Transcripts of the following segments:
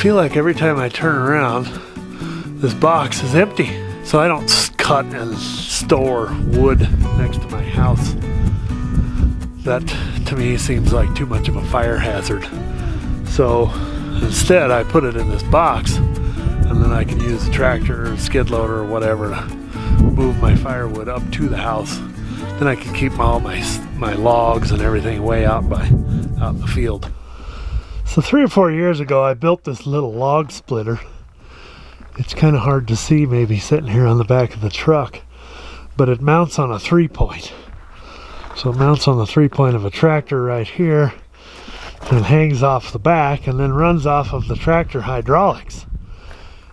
feel like every time I turn around, this box is empty. So I don't cut and store wood next to my house. That to me seems like too much of a fire hazard. So instead I put it in this box, and then I can use a tractor or skid loader or whatever to move my firewood up to the house. Then I can keep all my logs and everything way out in the field. So 3 or 4 years ago I built this little log splitter. It's kind of hard to see maybe sitting here on the back of the truck, but it mounts on a 3-point. So it mounts on the 3-point of a tractor right here and hangs off the back and then runs off of the tractor hydraulics.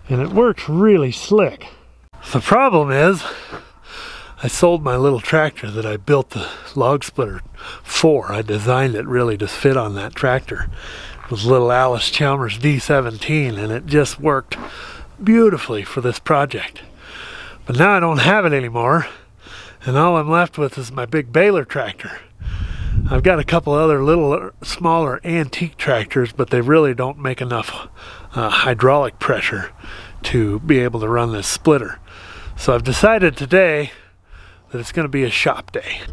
And it works really slick. The problem is I sold my little tractor that I built the log splitter for. I designed it really to fit on that tractor. It was little Alice Chalmers D17, and it just worked beautifully for this project. But now I don't have it anymore, and all I'm left with is my big baler tractor. I've got a couple other little smaller antique tractors, but they really don't make enough hydraulic pressure to be able to run this splitter. So I've decided today that it's going to be a shop day.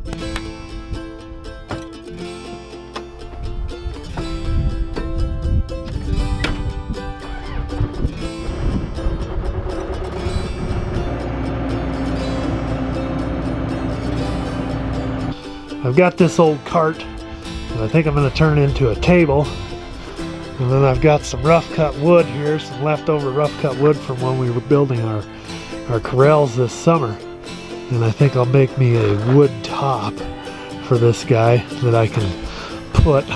I've got this old cart that I think I'm going to turn into a table, and then I've got some rough cut wood here, some leftover rough cut wood from when we were building our corrals this summer, and I think I'll make me a wood top for this guy that I can put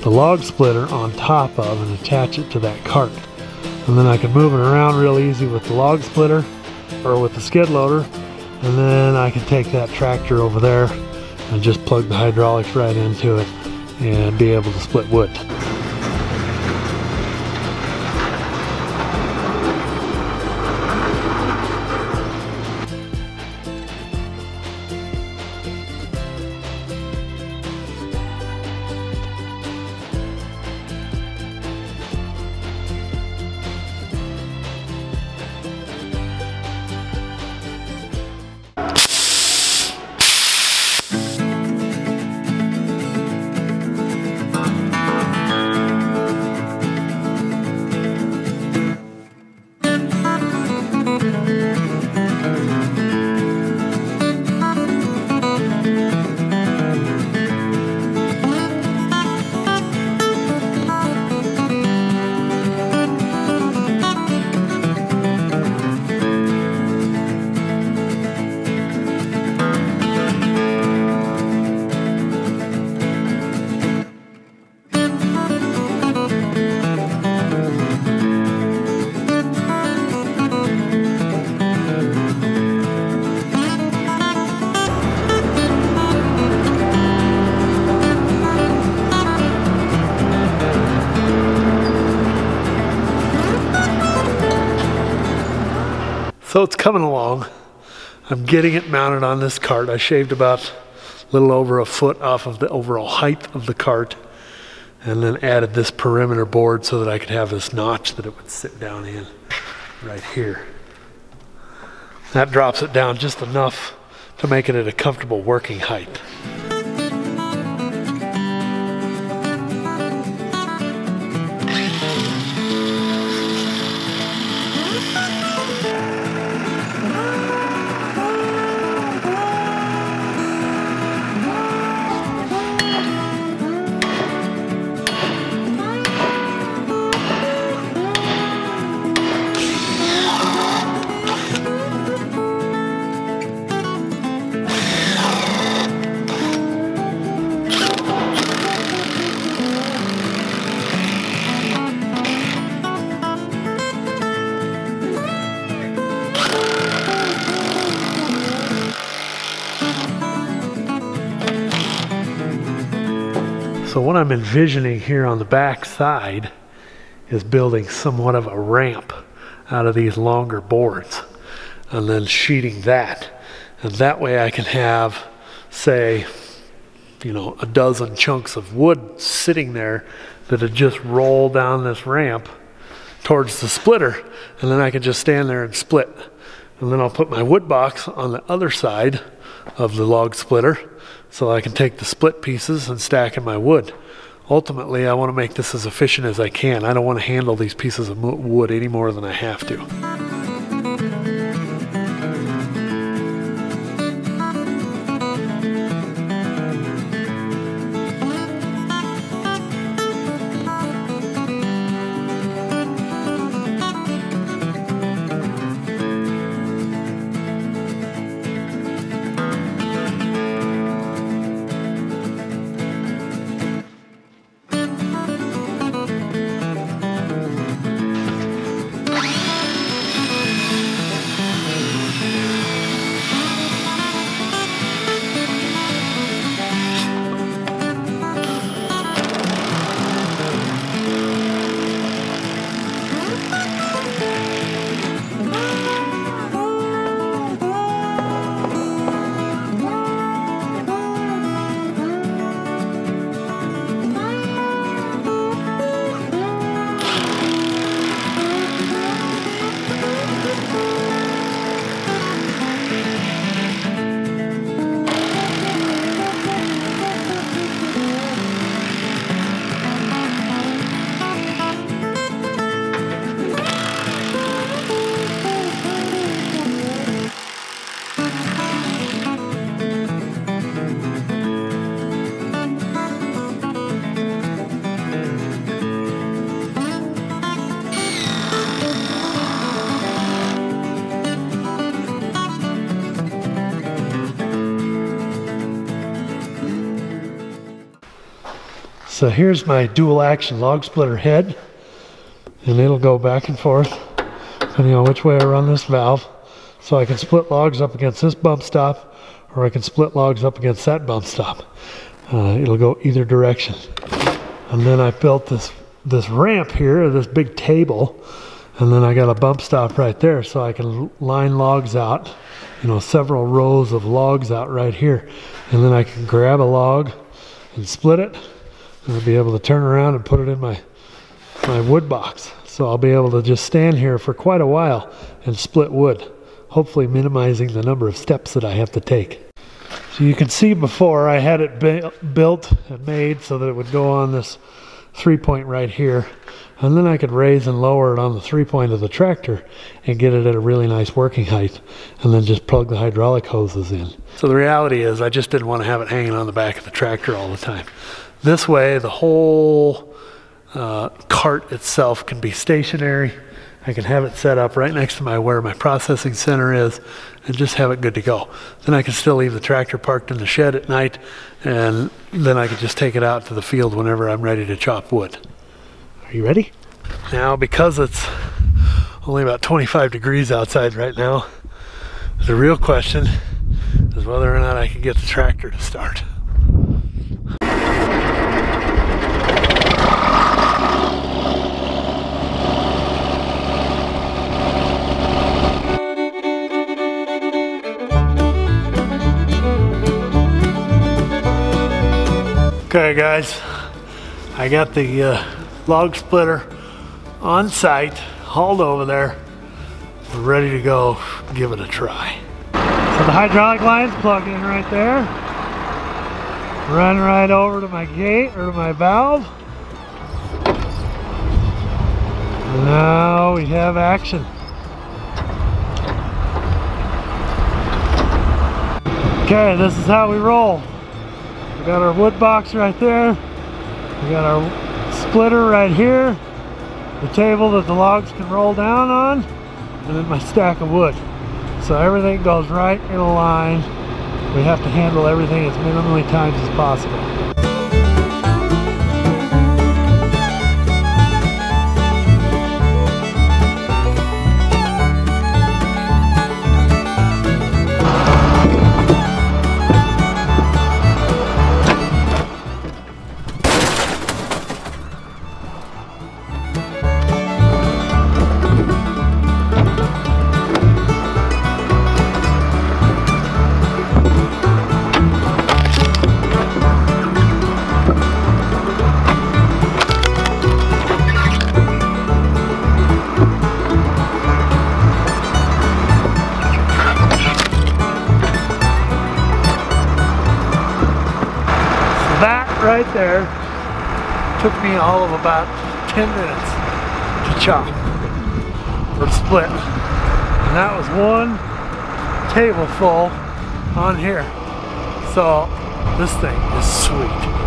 the log splitter on top of and attach it to that cart, and then I can move it around real easy with the log splitter or with the skid loader, and then I can take that tractor over there and just plug the hydraulics right into it and be able to split wood. So it's coming along. I'm getting it mounted on this cart. I shaved about a little over a foot off of the overall height of the cart, and then added this perimeter board so that I could have this notch that it would sit down in right here. That drops it down just enough to make it at a comfortable working height. So what I'm envisioning here on the back side is building somewhat of a ramp out of these longer boards and then sheeting that. And that way I can have, say, a dozen chunks of wood sitting there that would just roll down this ramp towards the splitter, and then I can just stand there and split. And then I'll put my wood box on the other side of the log splitter so I can take the split pieces and stack in my wood. Ultimately, I want to make this as efficient as I can. I don't want to handle these pieces of wood any more than I have to. So here's my dual action log splitter head, and it'll go back and forth depending on which way I run this valve. So I can split logs up against this bump stop, or I can split logs up against that bump stop. It'll go either direction. And then I built this ramp here, this big table, and then I got a bump stop right there so I can line logs out, several rows of logs out right here. And then I can grab a log and split it, and I'll be able to turn around and put it in my wood box. So I'll be able to just stand here for quite a while and split wood, hopefully minimizing the number of steps that I have to take. So you can see before I had it built and made so that it would go on this 3-point right here, and then I could raise and lower it on the 3-point of the tractor and get it at a really nice working height, and then just plug the hydraulic hoses in. So the reality is I just didn't want to have it hanging on the back of the tractor all the time. This way the whole cart itself can be stationary. I can have it set up right next to where my processing center is and just have it good to go. Then I can still leave the tractor parked in the shed at night, and then I can just take it out to the field whenever I'm ready to chop wood. Are you ready? Now, because it's only about 25 degrees outside right now, the real question is whether or not I can get the tractor to start. Okay guys, I got the log splitter on site, hauled over there. We're ready to go give it a try. So the hydraulic line's plugged in right there. Run right over to my gate or to my valve. And now we have action. Okay, this is how we roll. We got our wood box right there. We got our splitter right here. The table that the logs can roll down on. And then my stack of wood. So everything goes right in a line. We have to handle everything as minimally times as possible. that right there took me all of about 10 minutes to chop or split. And that was one table full on here. So this thing is sweet.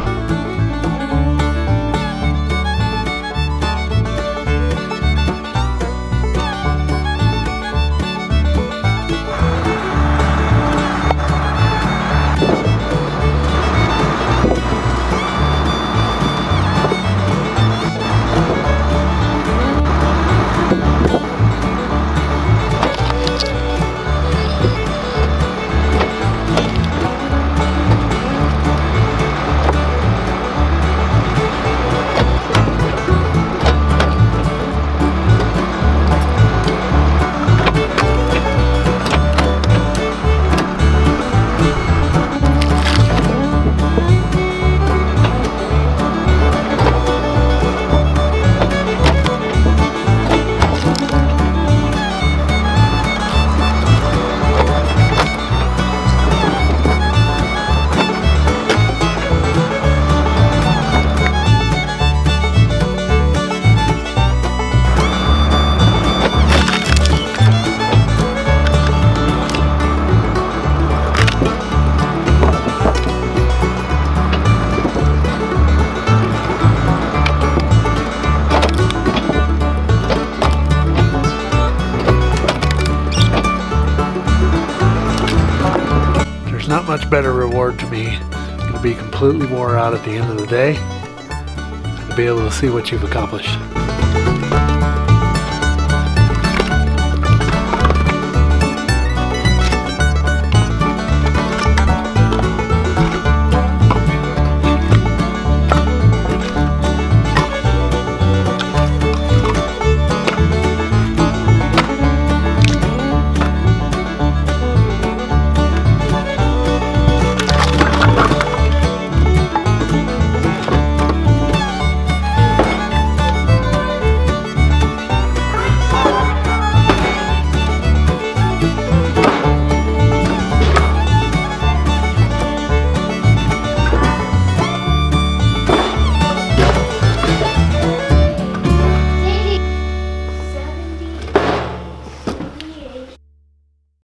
Not much better reward to me than to be completely wore out at the end of the day and to be able to see what you've accomplished.